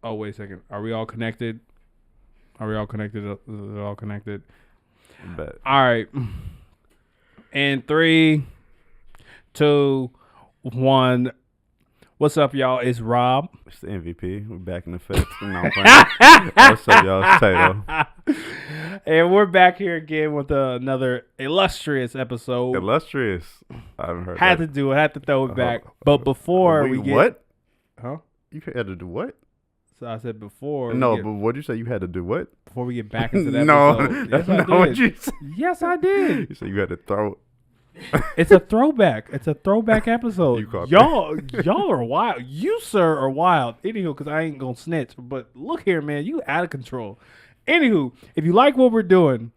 Oh, wait a second. Are we all connected? Are we all connected? Is it all connected? Bet. All right. And 3, 2, 1. What's up, y'all? It's Rob. It's the MVP. We're back in effect. No, I'm playing. What's up, y'all? It's Tato. And we're back here again with another illustrious episode. Illustrious. I haven't heard Had that. to do it. Had to throw it back. But before we get... What? Huh? You had to do what? So I said before... No, but what did you say you had to do what? Before we get back into that No, episode. that's Yes, not I what did. you said. Yes, I did. You said you had to throw. It's a throwback. It's a throwback episode. You caught Y'all are wild. You, sir, are wild. Anywho, because I ain't going to snitch. But look here, man. You out of control. Anywho, if you like what we're doing,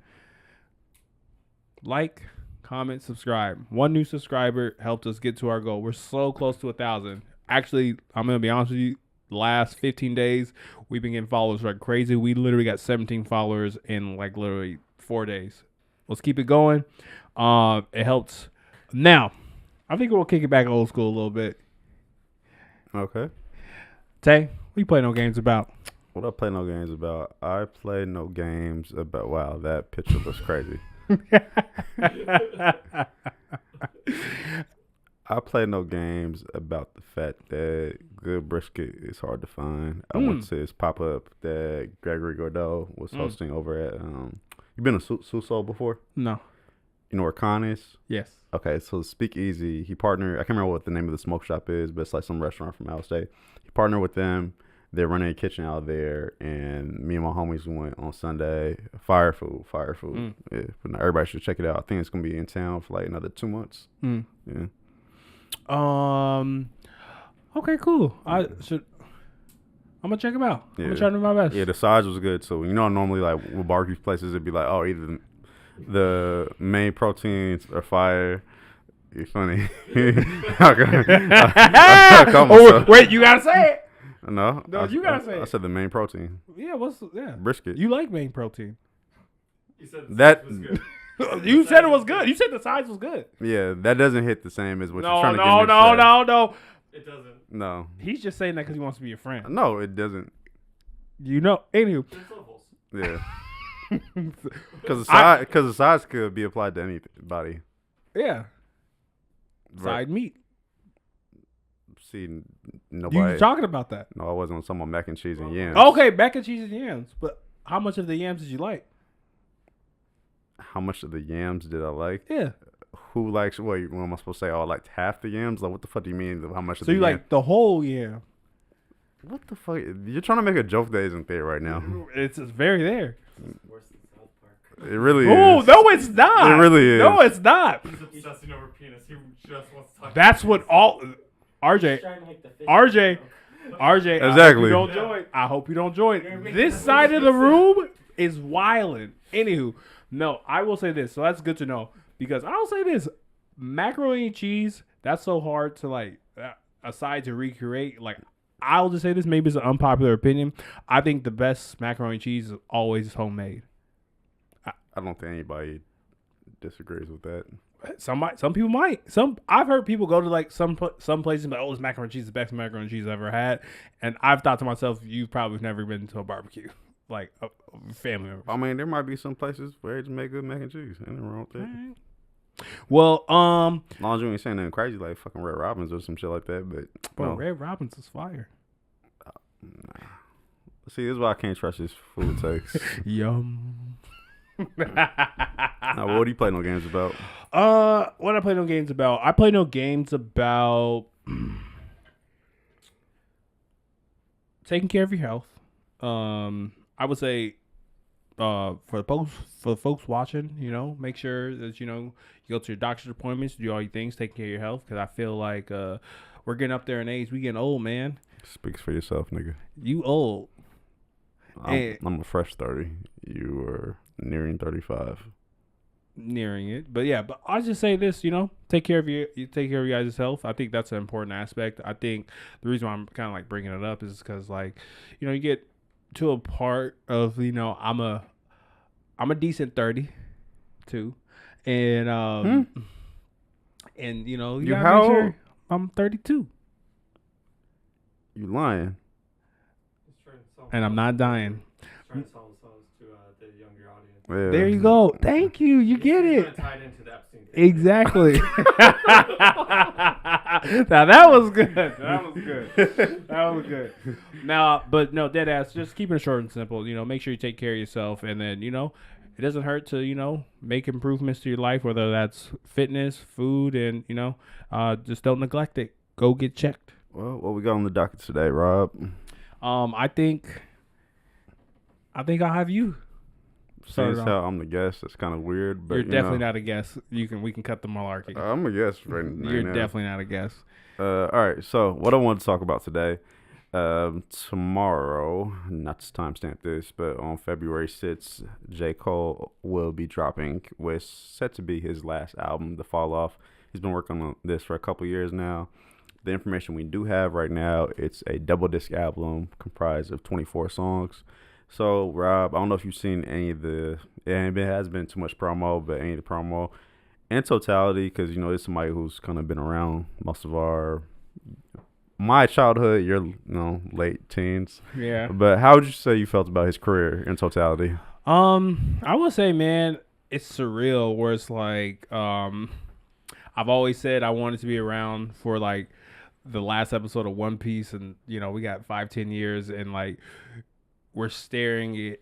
like, comment, subscribe. One new subscriber helped us get to our goal. We're so close to 1,000. Actually, I'm going to be honest with you. The last 15 days, we've been getting followers like crazy. We literally got 17 followers in like literally 4 days. Let's keep it going. It helps. Now, I think we'll kick it back old school a little bit. Okay. Tay, what you playing no games about? What I play no games about? I play no games about. Wow, that picture looks crazy. I play no games about the fact that good brisket is hard to find. I went to this pop up that Gregory Gordeau was hosting over at. You been to Suso before? No. You know where Con is? Yes. Okay, so Speakeasy, he partnered. I can't remember what the name of the smoke shop is, but it's like some restaurant from Allstar. He partnered with them. They're running a kitchen out there, and me and my homies went on Sunday. Fire food. Yeah, but now everybody should check it out. I think it's gonna be in town for like another 2 months. Yeah. Okay, cool. I'm gonna check them out. Yeah. I'm gonna try to do my best. Yeah, the size was good. So normally like with barbecue places, it'd be like, oh, either the main proteins are fire. You're funny. Oh, wait, you gotta say it. No, you gotta say it. I said the main protein. Yeah, Brisket. You like main protein. You said That was good. You said it was good. You said the size was good. Yeah, that doesn't hit the same as what you're No, trying to get me to say. no. It doesn't. No. He's just saying that because he wants to be your friend. No, it doesn't. You know, anywho. There's levels. Yeah. Because the size could be applied to anybody. Yeah. Right. Side meat. See, You nobody. talking about that? No, I wasn't on some mac and cheese and yams. Okay, mac and cheese and yams. But how much of the yams did you like? How much of the yams did I like? Yeah. Who likes, what am I supposed to say? Oh, I liked half the yams? Like, what the fuck do you mean? How much of So the you yams? like the whole yam? What the fuck? You're trying to make a joke that isn't there right now. It's very there. Worse than South Park. It really Oh, is. no, it's not. It really is. No, it's not. He's obsessing over penis. He just wants to talk. That's what all RJ. Trying to make the fish RJ. joke. RJ, Exactly. I hope you don't join. This side of the room is wildin'. Anywho, no, I will say this. So that's good to know because I'll say this: macaroni and cheese. That's so hard to like aside to recreate. Like I'll just say this. Maybe it's an unpopular opinion. I think the best macaroni and cheese is always homemade. I don't think anybody disagrees with that. Some people might. I've heard people go to like some places and be like, oh, this macaroni and cheese is the best macaroni and cheese I've ever had. And I've thought to myself, you've probably never been to a barbecue, like a family member. I mean, there might be some places where they just make good mac and cheese. Ain't nothing wrong with that. Well, As long as you ain't saying nothing crazy like fucking Red Robins or some shit like that. But bro, no. Red Robin's is fire. See, this is why I can't trust this food takes. Yum. Now, what do you play no games about? What I play no games about? I play no games about taking care of your health. I would say, for the folks watching, make sure that you go to your doctor's appointments, do all your things, take care of your health. Because I feel like we're getting up there in age. We getting old, man. Speaks for yourself, nigga. You old. I'm a fresh 30. You are nearing 35. Nearing it, but yeah, but I'll just say this, take care of you take care of your guys' health. I think that's an important aspect. I think the reason why I'm kind of like bringing it up is because like, you get to a part of, I'm a decent 30 too, and and you You gotta how make sure old? I'm 32. You lying. He's trying and I'm not dying. Trying to sell the songs to the younger audience. Yeah. There you go. Thank you. You get It's it. kinda tied into the Epstein thing. Exactly. Now that was good. That was good. That was good. Now, but no, dead ass. Just keeping it short and simple. Make sure you take care of yourself, and then it doesn't hurt to make improvements to your life, whether that's fitness, food, and just don't neglect it. Go get checked. Well, what we got on the docket today, Rob? I think I'll have you. Since how I'm the guest, that's kind of weird. But You're definitely not a guest. We can cut the malarkey. I'm a guest right now. You're definitely not a guest. All right. So what I want to talk about today, tomorrow, not to timestamp this, but on February 6th, J. Cole will be dropping what's set to be his last album, The Fall Off. He's been working on this for a couple years now. The information we do have right now, it's a double disc album comprised of 24 songs. So, Rob, I don't know if you've seen any of it has been too much promo, but any of the promo in totality, because, it's somebody who's kind of been around most of my childhood, your, late teens. Yeah. But how would you say you felt about his career in totality? I would say, man, it's surreal where it's like, I've always said I wanted to be around for like the last episode of One Piece, and, we got 5-10 years, and like, we're staring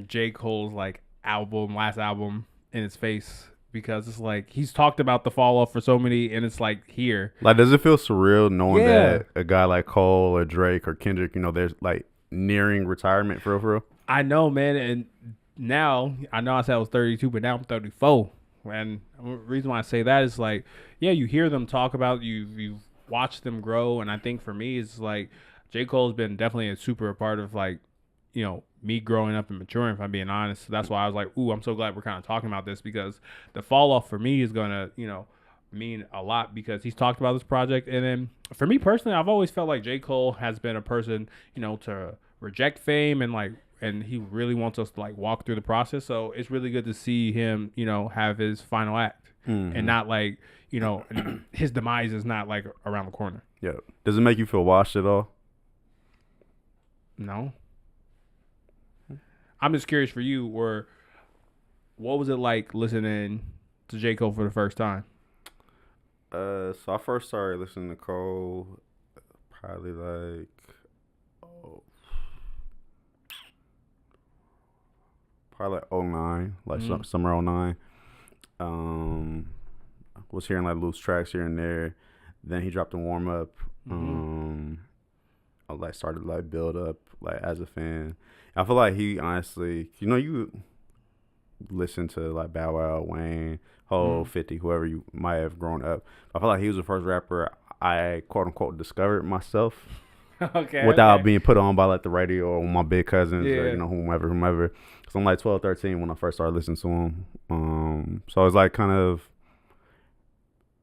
J. Cole's like last album in his face, because it's like he's talked about the fall off for so many, and it's like here. Like, does it feel surreal knowing that a guy like Cole or Drake or Kendrick, there's like nearing retirement for real? I know, man, and now I know I said I was 32, but now I'm 34, and the reason why I say that is like, yeah, you hear them talk about you've watched them grow, and I think for me it's like J. Cole's been definitely a super part of like, me growing up and maturing, if I'm being honest. So that's why I was like, ooh, I'm so glad we're kind of talking about this, because the fall off for me is going to, mean a lot, because he's talked about this project. And then for me personally, I've always felt like J. Cole has been a person, to reject fame, and he really wants us to like walk through the process. So it's really good to see him, have his final act, and not like, his demise is not like around the corner. Yeah. Does it make you feel washed at all? No. I'm just curious for you, what was it like listening to J. Cole for the first time? So I first started listening to Cole probably like '09, like summer '09. Was hearing like loose tracks here and there. Then he dropped a warm up. I like started like build up like as a fan. I feel like he honestly, you listen to like Bow Wow, Wayne, Ho, 50, whoever you might have grown up. I feel like he was the first rapper I quote unquote discovered myself. Without being put on by like the radio or my big cousins or whomever. So I'm like 12, 13 when I first started listening to him. So it's like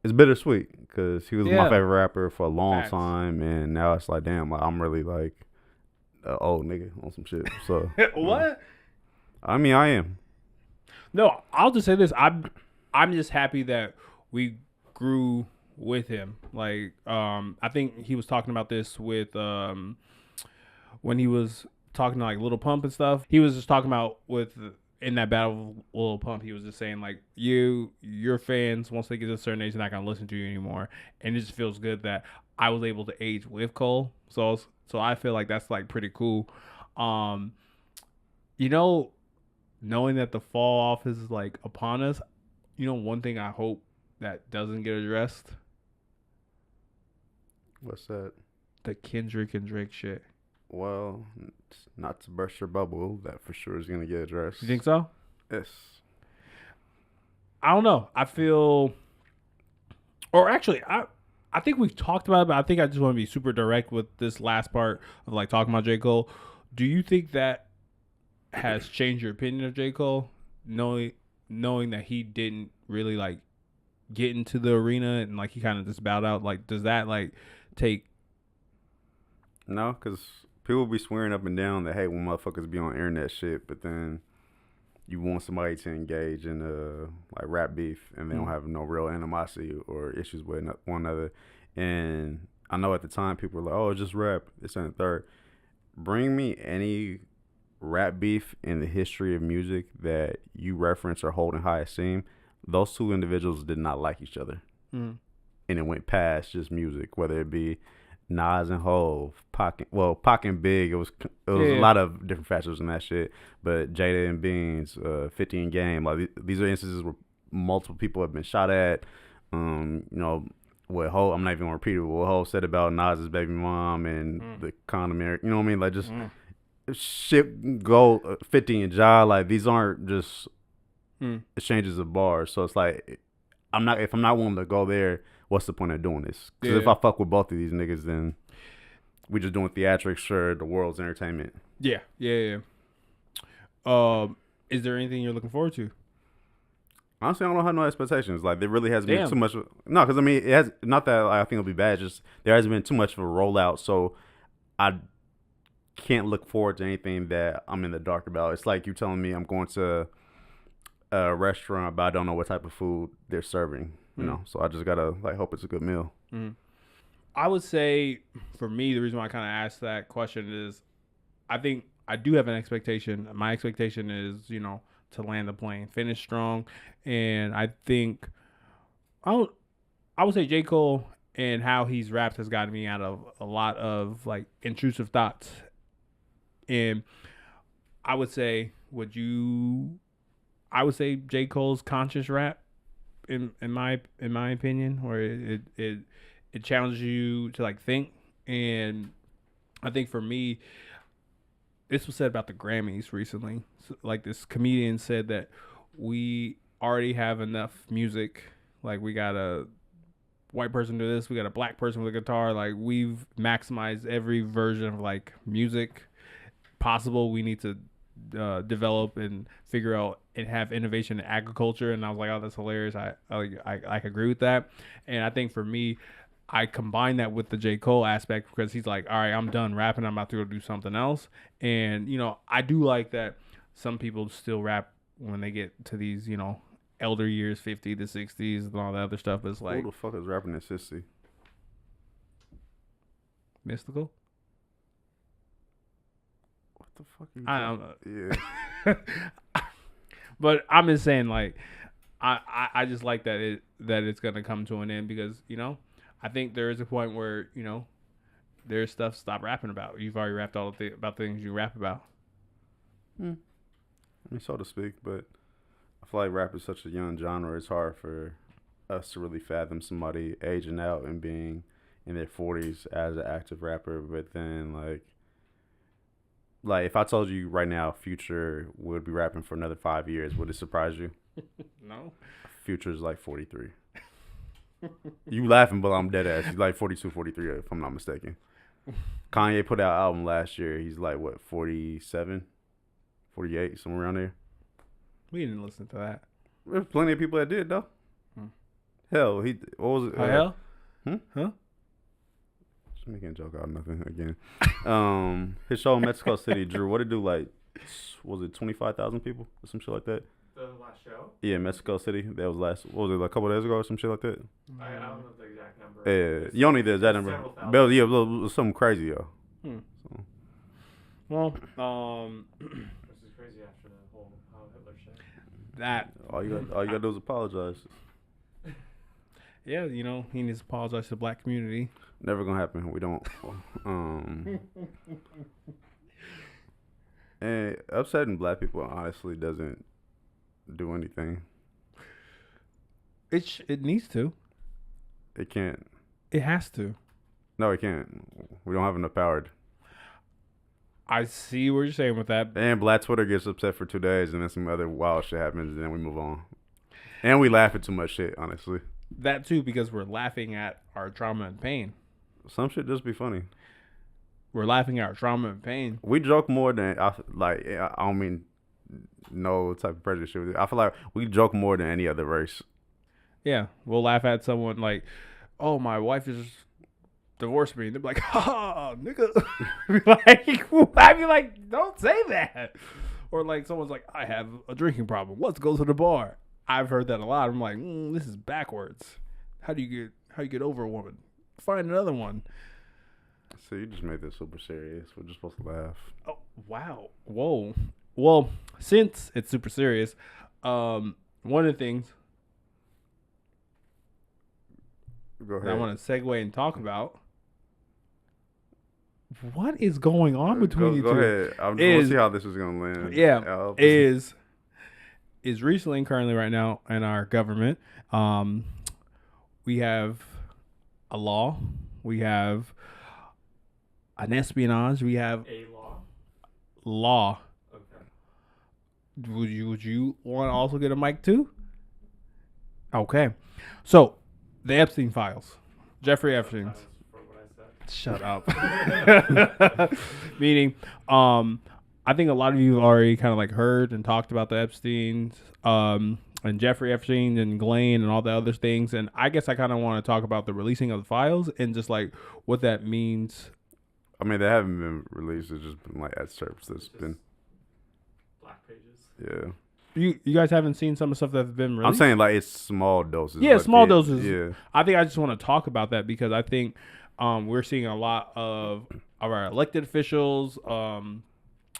it's bittersweet because he was my favorite rapper for a long time, and now it's like, damn, like, I'm really like an old nigga on some shit. So what? I mean, I am. No, I'll just say this: I'm just happy that we grew with him. Like, I think he was talking about this with when he was talking to like Lil Pump and stuff. He was just talking about in that battle with Lil Pump, he was just saying like, your fans, once they get to a certain age, they're not gonna listen to you anymore. And it just feels good that I was able to age with Cole. So I feel like that's like pretty cool. Knowing that the fall off is like upon us, one thing I hope that doesn't get addressed. What's that? The Kendrick and Drake shit. Well, not to burst your bubble, that for sure is gonna get addressed. You think so? Yes. I don't know. I feel, or actually, I think we've talked about it, but I think I just want to be super direct with this last part of like talking about J. Cole. Do you think that has changed your opinion of J. Cole, knowing that he didn't really like get into the arena and like he kind of just bowed out? Like, does that like take? No, because people be swearing up and down that, hey, when motherfuckers be on internet shit, but then you want somebody to engage in like rap beef and they don't have no real animosity or issues with one another. And I know at the time people were like, oh, just rap, this and the third. bring me any rap beef in the history of music that you reference or hold in high esteem. Those two individuals did not like each other, Mm. and it went past just music, whether it be Nas and Hov, Pac and Big. It was Yeah. a lot of different factors in that shit. But Jada and Beans, 50 in Game, like these are instances where multiple people have been shot at. You know what Hov, I'm not even gonna repeat it. What Hov said about Nas's baby mom and the condom, you know what I mean? Like just shit go 50 and Ja. Like these aren't just exchanges of bars. So it's like if I'm not willing to go there, what's the point of doing this? Because if I fuck with both of these niggas, then we just doing theatrics for the world's entertainment. Yeah. Is there anything you're looking forward to? Honestly, I don't have no expectations. Like there really hasn't been too much. No, because I mean, it has not that I think it'll be bad. Just there hasn't been too much of a rollout, so I can't look forward to anything that I'm in the dark about. It's like you telling me I'm going to a restaurant, but I don't know what type of food they're serving. You know, so I just gotta like hope it's a good meal. I would say for me, the reason why I kind of asked that question is, I think I do have an expectation. My expectation is, you know, to land the plane, finish strong, and I think I would say J. Cole and how he's rapped has gotten me out of a lot of like intrusive thoughts, and I would say J. Cole's conscious rap, in my opinion, where it challenges you to like think. And I think for me, this was said about the Grammys recently. So, like this comedian said that we already have enough music. Like we got a white person do this, we got a black person with a guitar. Like we've maximized every version of like music possible. We need to develop and figure out and have innovation in agriculture. And I was like, oh, that's hilarious. I agree with that. And I think for me, I combine that with the J. Cole aspect because he's like, all right, I'm done rapping. I'm about to go do something else. And, you know, I do like that some people still rap when they get to these, you know, elder years, 50 to 60s and all that other stuff. It's like, who the fuck is rapping at 60? Mystical? What the fuck are you I don't know. Yeah. But I'm just saying, like, I just like that it's gonna come to an end because, you know, I think there is a point where, you know, there's stuff to stop rapping about. You've already rapped all about things you rap about. I mean, so to speak, but I feel like rap is such a young genre. It's hard for us to really fathom somebody aging out and being in their 40s as an active rapper. But then, like if I told you right now Future would be rapping for another 5 years, would it surprise you? No. Future's like 43. You laughing, but I'm dead ass. He's like 42, 43, if I'm not mistaken. Kanye put out an album last year. He's like, what, 47, 48, somewhere around there. We didn't listen to that. There's plenty of people that did, though. Hell, what was it? Hell? Huh? Just making a joke out of nothing again. His show in Mexico City, Drew, what did it do, like, was it 25,000 people or some shit like that? The last show? Yeah, Mexico City. That was what was it, like a couple of days ago or some shit like that? I don't know the exact number. Yeah, you only did that number. Several thousand. But yeah, it was something crazy, yo. So. Well, This is crazy after the whole Hitler shit. that. All you gotta do is apologize. Yeah, you know, he needs to apologize to the black community. Never gonna happen. We don't. And upsetting black people honestly doesn't do anything. It needs to. It can't. It has to. No, it can't. We don't have enough power. I see what you're saying with that. And Black Twitter gets upset for 2 days, and then some other wild shit happens, and then we move on. And we laugh at too much shit, honestly. That too, because we're laughing at our trauma and pain. Some shit just be funny. We're laughing at our trauma and pain. We joke more than I don't mean no type of prejudice shit. I feel like we joke more than any other race. Yeah, we'll laugh at someone like, "Oh, my wife just divorced me." And they're like, "Ha, nigga!" I'd be like, "Don't say that." Or like someone's like, "I have a drinking problem. Let's go to the bar." I've heard that a lot. I'm like, this is backwards. How do you get over a woman? Find another one. So you just made this super serious. We're just supposed to laugh. Oh, wow. Whoa. Well, since it's super serious, one of the things Go that I ahead. want to segue and talk about, what is going on between you Go two? ahead. I just want to see how this is going to land. Is recently and currently right now in our government, we have a law, we have an espionage, we have A law. law. Okay. Would you want to also get a mic too? Okay, so the Epstein Files, Jeffrey Epstein. That was for what I said. Shut up. Meaning, I think a lot of you have already kind of like heard and talked about the Epsteins, and Jeffrey Epstein and Ghislaine and all the other things. And I guess I kind of want to talk about the releasing of the files and just like what that means. I mean, they haven't been released. It's just been like excerpts that's been. Black pages. Yeah. You guys haven't seen some of the stuff that's been released? I'm saying like it's small doses. Yeah, like, small doses. Yeah. I think I just want to talk about that because I think we're seeing a lot of our elected officials,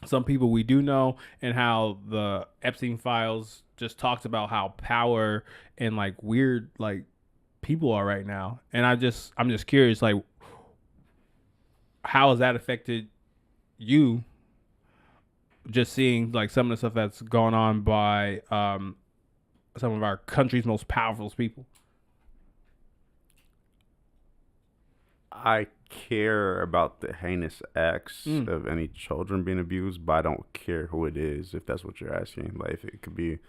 some people we do know, and how the Epstein Files just talks about how power and like weird like people are right now. And I'm just curious, like, how has that affected you? Just seeing like some of the stuff that's going on by some of our country's most powerful people. I care about the heinous acts of any children being abused, but I don't care who it is, if that's what you're asking. Like, if it could be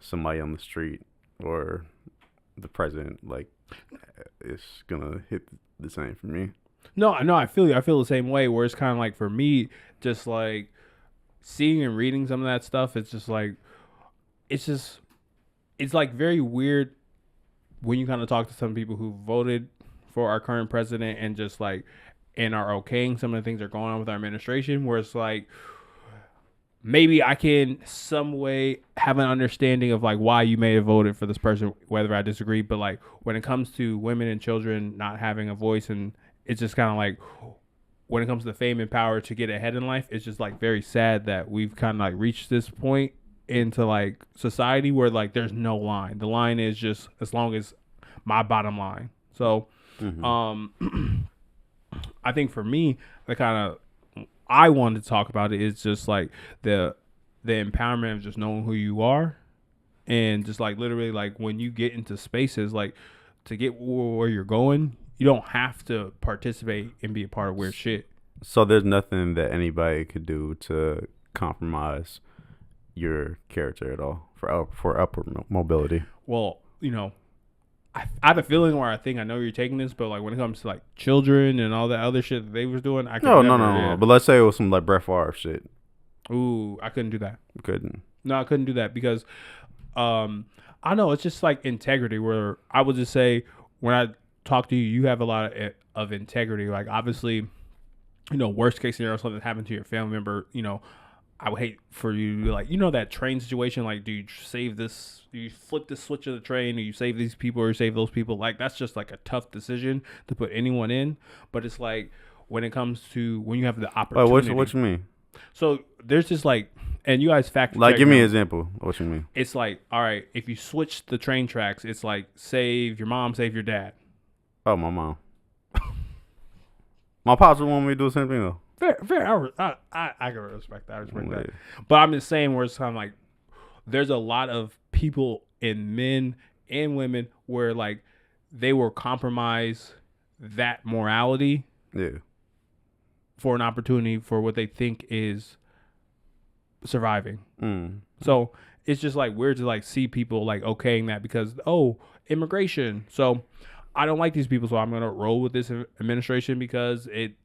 somebody on the street or the president, like, it's gonna hit the same for me. No, I feel you. I feel the same way. Where it's kind of like for me, just like seeing and reading some of that stuff, it's just like, it's like very weird when you kind of talk to some people who voted for our current president and just like, and are okaying some of the things that are going on with our administration, where it's like, maybe I can some way have an understanding of like why you may have voted for this person, whether I disagree. But like when it comes to women and children not having a voice, and it's just kind of like when it comes to fame and power to get ahead in life, it's just like very sad that we've kind of like reached this point into like society where like there's no line. The line is just as long as my bottom line. So I think for me, the kind of I wanted to talk about it is just like the empowerment of just knowing who you are, and just like literally like when you get into spaces, like to get where you're going, you don't have to participate and be a part of weird shit. So there's nothing that anybody could do to compromise your character at all for upward mobility. Well, you know, I have a feeling where I think I know you're taking this, but like when it comes to like children and all that other shit that they was doing, I could No. But let's say it was some like Brett Favre shit. Ooh, I couldn't do that. Couldn't. No, I couldn't do that because, I don't know, it's just like integrity. Where I would just say when I talk to you, you have a lot of integrity. Like obviously, you know, worst case scenario, something happened to your family member, you know, I would hate for you to like, you know, that train situation, like, do you save this, do you flip the switch of the train, do you save these people or you save those people? Like, that's just like a tough decision to put anyone in. But it's like, when it comes to, when you have the opportunity. What you mean? So there's just like, and you guys fact like, check give me now. an example. What you mean? It's like, all right, if you switch the train tracks, it's like, save your mom, save your dad. Oh, my mom. My pops would want me to do the same thing though. Fair. I can respect that. I respect that. But I'm just saying where it's kind of like there's a lot of people in men and women where like they will compromise that morality for an opportunity for what they think is surviving. So it's just like weird to like see people like okaying that because immigration. So I don't like these people, so I'm gonna roll with this administration because it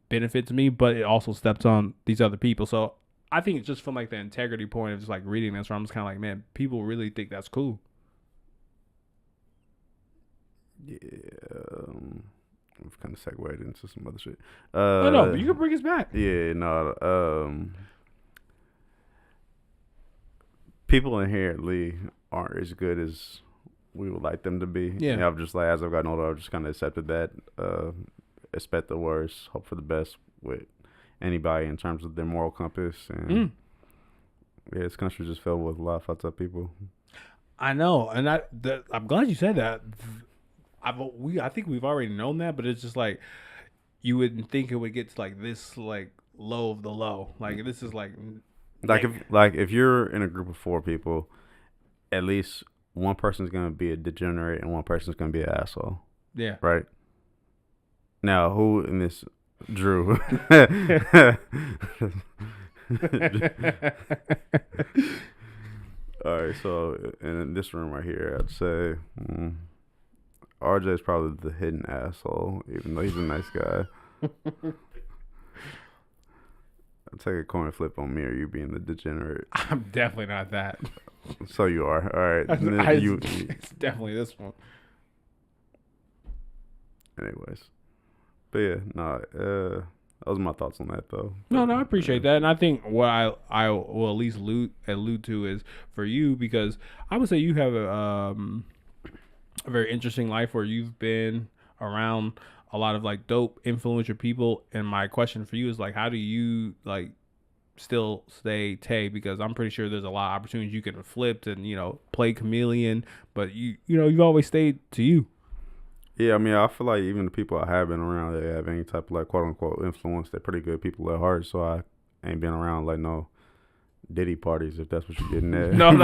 benefits me, but it also steps on these other people. So I think it's just from like the integrity point of just like reading this, where I'm just kind of like, man, people really think that's cool. Yeah, we've kind of segued into some other shit. No, but you can bring us back. Yeah, no. People inherently aren't as good as we would like them to be. Yeah. And I've just like, as I've gotten older, I've just kind of accepted that. expect the worst, hope for the best with anybody in terms of their moral compass. And yeah, this country just filled with a lot of fucked up people. I know, and I'm glad you said that. I think we've already known that, but it's just like you wouldn't think it would get to like this like low of the low. Like this is like if you're in a group of 4 people, at least one person's gonna be a degenerate and one person's gonna be an asshole. Yeah. Right. Now, who in this Drew? All right, so in this room right here, I'd say RJ is probably the hidden asshole, even though he's a nice guy. I'll take a coin flip on me or you being the degenerate. I'm definitely not that. So you are. All right. It's definitely this one. Anyways. But yeah, those are my thoughts on that, though. No, I appreciate that. And I think what I will at least allude to is for you, because I would say you have a very interesting life where you've been around a lot of like dope influential people. And my question for you is like, how do you like still stay Tay? Because I'm pretty sure there's a lot of opportunities you can have flipped and, you know, play chameleon, but you've always stayed to you. Yeah, I mean, I feel like even the people I have been around, they have any type of like quote unquote influence. They're pretty good people at heart, so I ain't been around like no Diddy parties, if that's what you're getting at. No.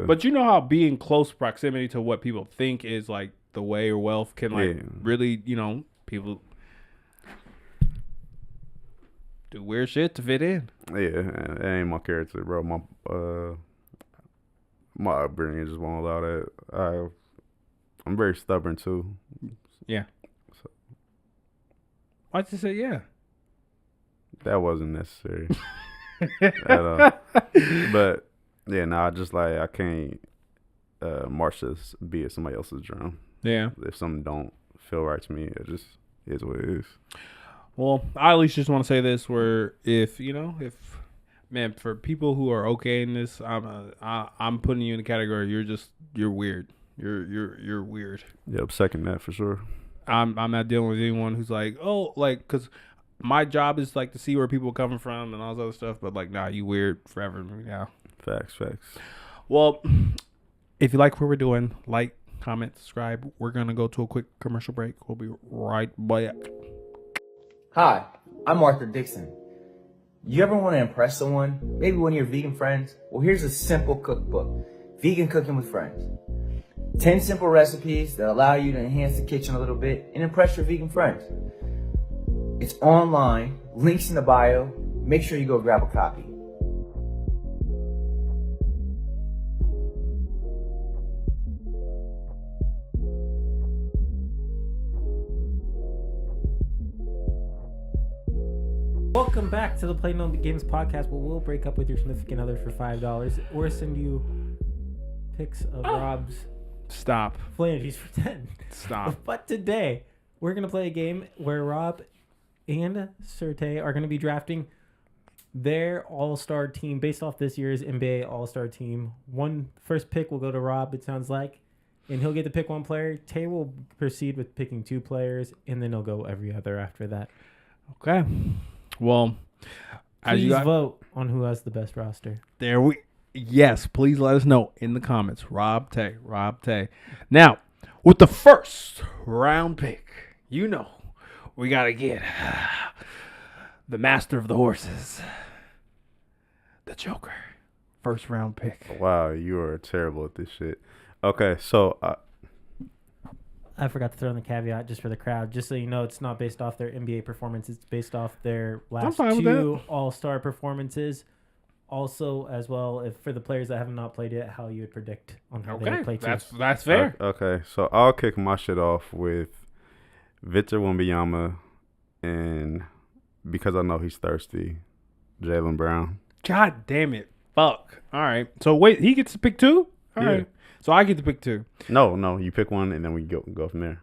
But you know how being close proximity to what people think is like the way or wealth can like really, you know, people do weird shit to fit in. Yeah, that ain't my character, bro. My upbringing just won't allow that. I'm very stubborn too. Yeah. So. Why'd you say yeah? That wasn't necessary. At all. But yeah, I just like I can't march this beat at somebody else's drum. Yeah. If something don't feel right to me, it just is what it is. Well, I at least just want to say this: where if for people who are okay in this, I'm putting you in the category. You're weird. You're weird. Yep, second that for sure. I'm not dealing with anyone who's like, oh, like, because my job is like to see where people are coming from and all this other stuff. But like, nah, you weird forever now. Facts. Well, if you like what we're doing, like, comment, subscribe. We're gonna go to a quick commercial break. We'll be right back. Hi, I'm Arthur Dixon. You ever want to impress someone? Maybe one of your vegan friends? Well, here's a simple cookbook, Vegan Cooking with Friends. 10 simple recipes that allow you to enhance the kitchen a little bit and impress your vegan friends. It's online, links in the bio. Make sure you go grab a copy. Welcome back to the Play No Games podcast, where we'll break up with your significant other for $5 or send you pics of Rob's Stop. flanges for 10. Stop. But today, we're going to play a game where Rob and Surte are going to be drafting their all-star team based off this year's NBA all-star team. First pick will go to Rob, it sounds like, and he'll get to pick one player. Tay will proceed with picking 2 players, and then he'll go every other after that. Okay. Well, please vote on who has the best roster. Yes, please let us know in the comments. Rob Tay. Now, with the first round pick, we got to get the master of the horses, the Joker. First round pick. Wow, you are terrible at this shit. Okay, so I forgot to throw in the caveat just for the crowd, just so you know, it's not based off their NBA performance. It's based off their last 2 all-star performances. Also, as well, if for the players that have not played it, how you would predict on how they would play too. That's fair. Okay, so I'll kick my shit off with Victor Wembanyama, and because I know he's thirsty, Jaylen Brown. God damn it. Fuck. All right. So wait, he gets to pick 2? All right. So I get to pick 2. No, you pick one and then we go from there.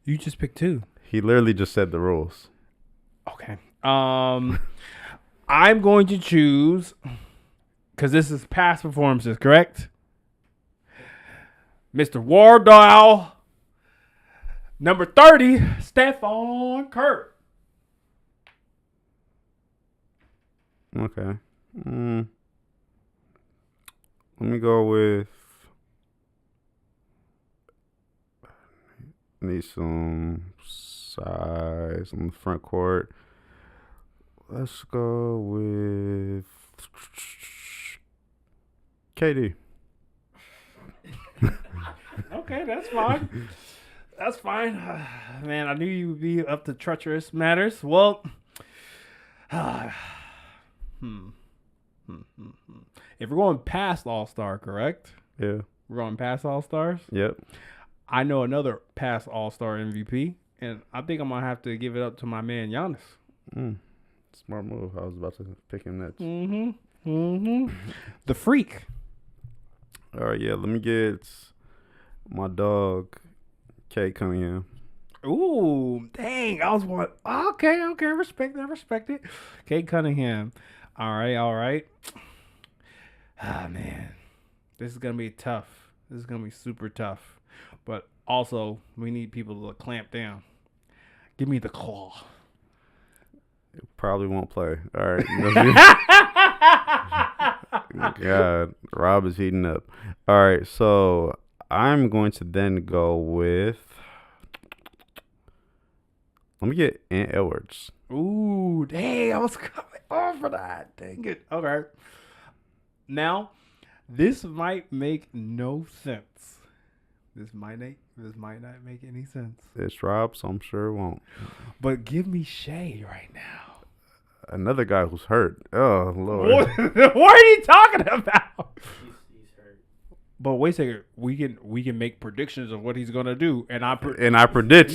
You just pick 2. He literally just said the rules. Okay. I'm going to choose, because this is past performances, correct? Mr. Wardell Number 30, Stephon Curry. Okay. Let me go with. Need some size on the front court. Let's go with KD. Okay, that's fine. That's fine. Man, I knew you would be up to treacherous matters. Well, if we're going past All-Star, correct? Yeah. We're going past All-Stars? Yep. I know another past All-Star MVP, and I think I'm going to have to give it up to my man Giannis. Smart move. I was about to pick him next. The Freak. All right, yeah. Let me get my dog, Kate Cunningham. Ooh, dang. I was one. Okay. Respect it. Kate Cunningham. All right. Ah, man. This is going to be tough. This is going to be super tough. But also, we need people to clamp down. Give me the claw. Probably won't play. All right. God, Rob is heating up. All right, so I'm going to then go with. Let me get Ant Edwards. Ooh, dang. I was coming on for that. Dang it. Okay. Now, this might make no sense. This might not make any sense. It's Rob, so I'm sure it won't. But give me Shea right now. Another guy who's hurt. Oh, Lord. What are you talking about? He's hurt. But wait a second. We can make predictions of what he's gonna do, and I predict. No. I predict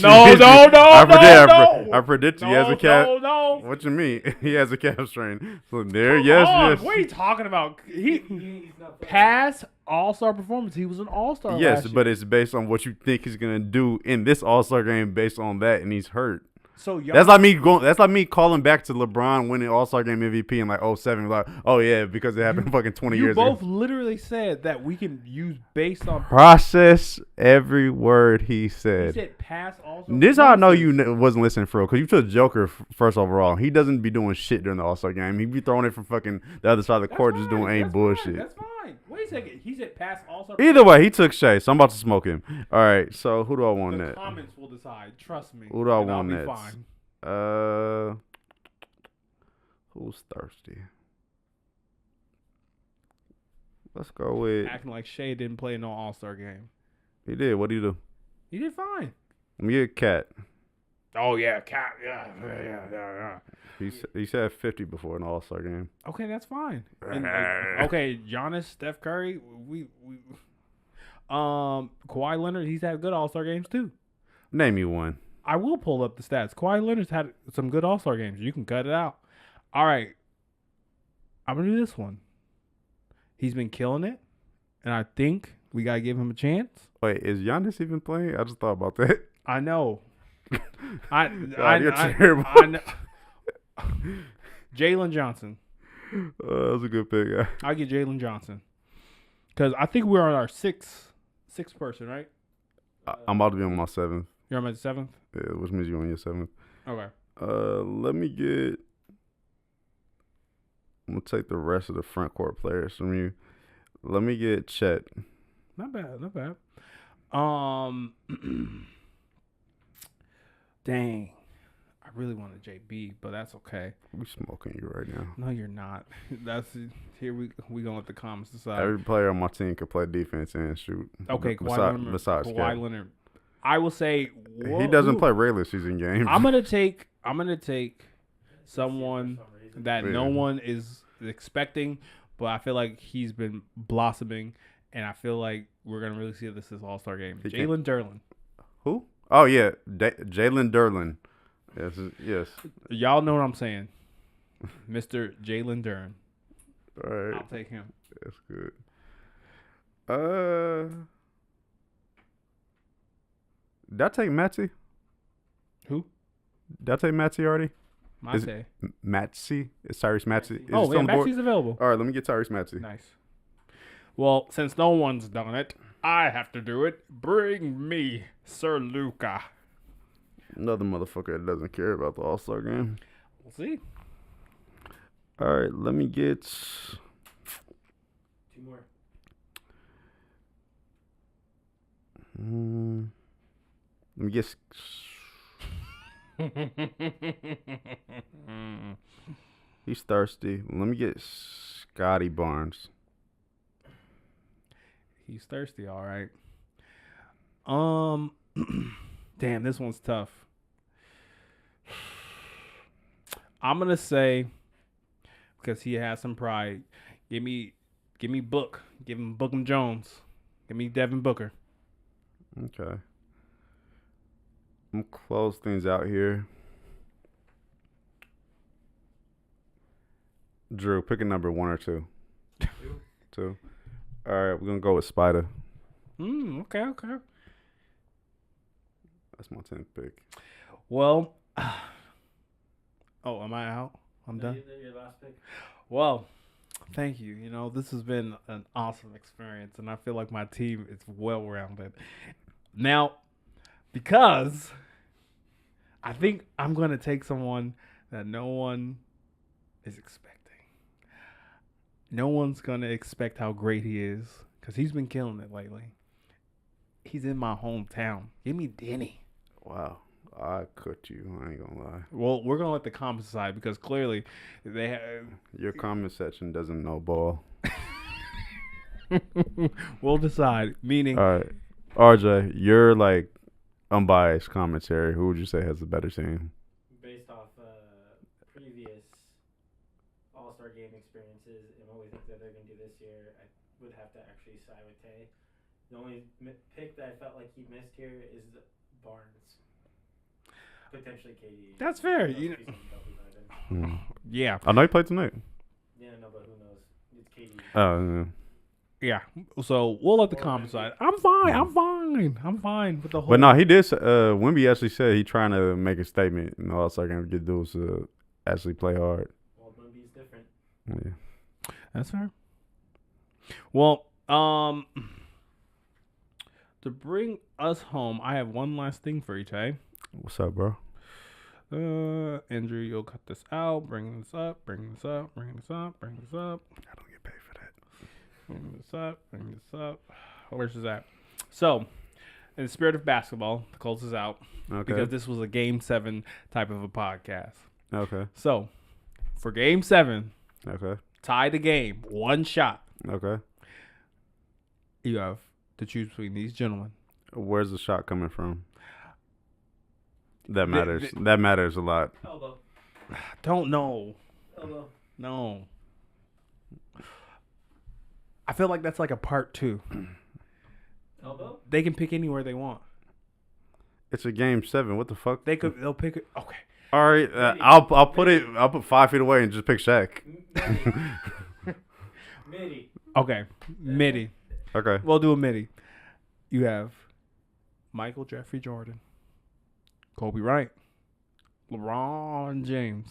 he has a calf. No. What you mean? He has a calf strain. So there, Come yes. on, what are you talking about? He past All-Star performance. He was an All-Star. Yes, last year. but it's based on what you think he's gonna do in this All-Star game, based on that, and he's hurt. So That's like me calling back to LeBron winning All-Star game MVP in like 07. Like, oh yeah, because it happened fucking 20 years You ago. both literally said that we can use based on. Process every word he said. He said past All-Star. This is how I know you wasn't listening for real, because you took Joker first overall. He doesn't be doing shit during the All-Star game. He be throwing it from fucking the other side of the court, just doing ain't bullshit. That's fine. Wait a second. He said past All-Star. Either way, he took Shea, so I'm about to smoke him. All right, so who do I want The next? comments will decide. Trust me. Who do I and I'll want be next? fine. Who's thirsty? Let's go with. Acting like Shea didn't play no All-Star game. He did. What do you do? He did fine. Let me get Cat. Oh yeah, Cat. Yeah. He said 50 before an All-Star game. Okay, that's fine. And, okay, Giannis, Steph Curry, we Kawhi Leonard, he's had good All-Star games too. Name me one. I will pull up the stats. Kawhi Leonard's had some good All-Star games. You can cut it out. All right. I'm going to do this one. He's been killing it, and I think we got to give him a chance. Wait, is Giannis even playing? I just thought about that. I know. You're terrible. I know. Jalen Johnson. That was a good pick. I'll get Jalen Johnson. Because I think we're on our sixth person, right? I'm about to be on my 7th. You're on my 7th? Yeah, which means you're on your 7th. Okay. Let me get. I'm gonna take the rest of the front court players from you. Let me get Chet. Not bad. Dang. I really wanted JB, but that's okay. We smoking you right now. No, you're not. That's here. We gonna let the comments decide. Every player on my team can play defense and shoot. Okay, besides Kawhi Cat. Leonard. I will say He doesn't play regular season games. I'm gonna take someone that no one is expecting, but I feel like he's been blossoming, and I feel like we're gonna really see this All-Star game. Jalen Derlin. Who? Oh yeah, Jalen Derlin. Yes. Y'all know what I'm saying, Mr. Jalen Derlin. All right. I'll take him. That's good. Did I take Matsy? Who? Did I take Matsy already? Matsy. Matsy? It's Tyrese Matsy. Oh, yeah, Matsy's available. All right, let me get Tyrese Matsy. Nice. Well, since no one's done it, I have to do it. Bring me Sir Luca. Another motherfucker that doesn't care about the All-Star game. We'll see. All right, let me get. 2 more. Let me get. He's thirsty. Let me get Scotty Barnes. He's thirsty, all right. Damn, this one's tough. I'm gonna say, because he has some pride, give me Book. Give him Bookham Jones. Give me Devin Booker. Okay. I'm gonna close things out here. Drew, pick a number, 1 or 2. 2. All right, we're gonna go with Spider. Okay. That's my 10th pick. Well, am I out? I'm done. Your last pick. Well, thank you. You know, this has been an awesome experience, and I feel like my team is well-rounded. Now, because I think I'm going to take someone that no one is expecting. No one's going to expect how great he is, because he's been killing it lately. He's in my hometown. Give me Denny. Wow. I cooked you. I ain't gonna lie. Well, we're going to let the comments decide, because clearly they have... Your comment section doesn't know ball. We'll decide. Meaning... All right. RJ, your like unbiased commentary, who would you say has the better team? Based off previous All-Star game experiences and what we think that they're going to do this year, I would have to actually side with Tay. The only pick that I felt like he missed here is Barnes. Potentially KD. That's fair. Yeah. I know he played tonight. Yeah, no, but who knows? It's KD. Oh, Yeah. So we'll let the comments decide. I'm fine with the whole... but no, he did. Wemby actually said he trying to make a statement. And all it's like going to do is actually play hard. Well, Wemby's different. Yeah. That's fair. Well, to bring us home, I have one last thing for you, Tay. What's up, bro? Andrew, you'll cut this out. Bring this up. I don't get paid for that. Bring this up. Where's this at? So, in the spirit of basketball, to close this out, Okay. because this was a Game 7 type of a podcast. Okay. So, for Game 7, Okay. tie the game, one shot. Okay. You have to choose between these gentlemen. Where's the shot coming from? That matters. That matters a lot. Elbow. Don't know. Elbow. No. I feel like that's like a part 2. Elbow? They can pick anywhere they want. It's a game 7. What the fuck? They'll pick it. Okay. All right. I'll put 5 feet away and just pick Shaq. Midi. Okay. Midi. Okay. We'll do a midi. You have Michael Jeffrey Jordan, Kobe Bryant, LeBron James,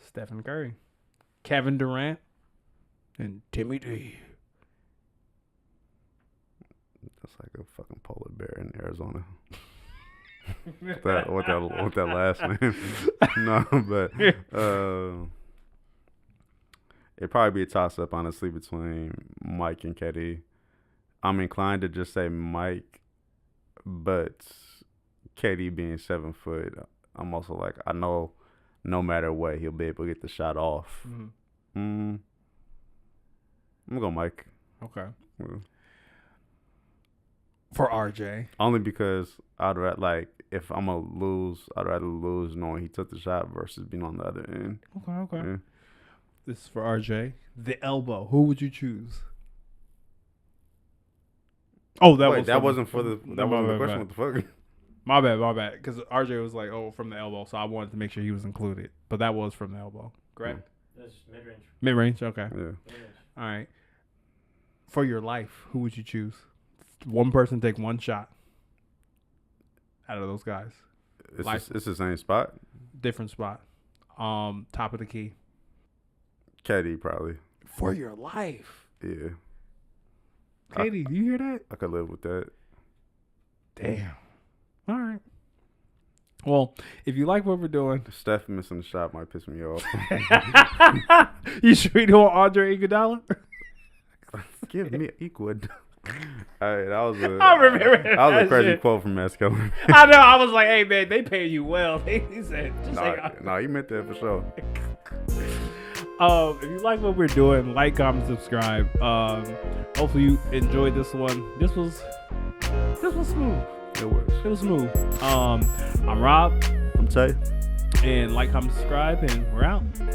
Stephen Curry, Kevin Durant, and Timmy D. That's like a fucking polar bear in Arizona. with that last name. No, but it'd probably be a toss up, honestly, between Mike and KD. I'm inclined to just say Mike, but KD being 7 foot, I'm also like, I know no matter what, he'll be able to get the shot off. I'm gonna go Mike. Okay. Yeah. For RJ. Only because I'd rather, like, if I'm gonna lose, I'd rather lose knowing he took the shot versus being on the other end. Okay. Yeah. This is for RJ. The elbow. Who would you choose? Oh, that wasn't for the question. What the fuck? My bad. Because RJ was like, oh, from the elbow, so I wanted to make sure he was included. But that was from the elbow. Correct? That's mid-range. Mid-range? Okay. Yeah. Mid-range. All right. For your life, who would you choose? One person take one shot out of those guys. It's the same spot. Different spot. Top of the key. KD probably. For your life. Yeah. Katie, do you hear that? I could live with that. Damn. All right. Well, if you like what we're doing, Steph missing the shot might piss me off. you sure you don't want Andre Iguodala? Give me equal. Hey, that was a I remember that was a that crazy shit. quote from Masco. I know. I was like, "Hey man, they pay you well." He said, "Just like." Nah, you meant that for sure. If you like what we're doing, like, comment, subscribe. Hopefully you enjoyed this one. This was smooth. It was smooth. I'm Rob, I'm Tay. and like, comment, subscribe, and we're out.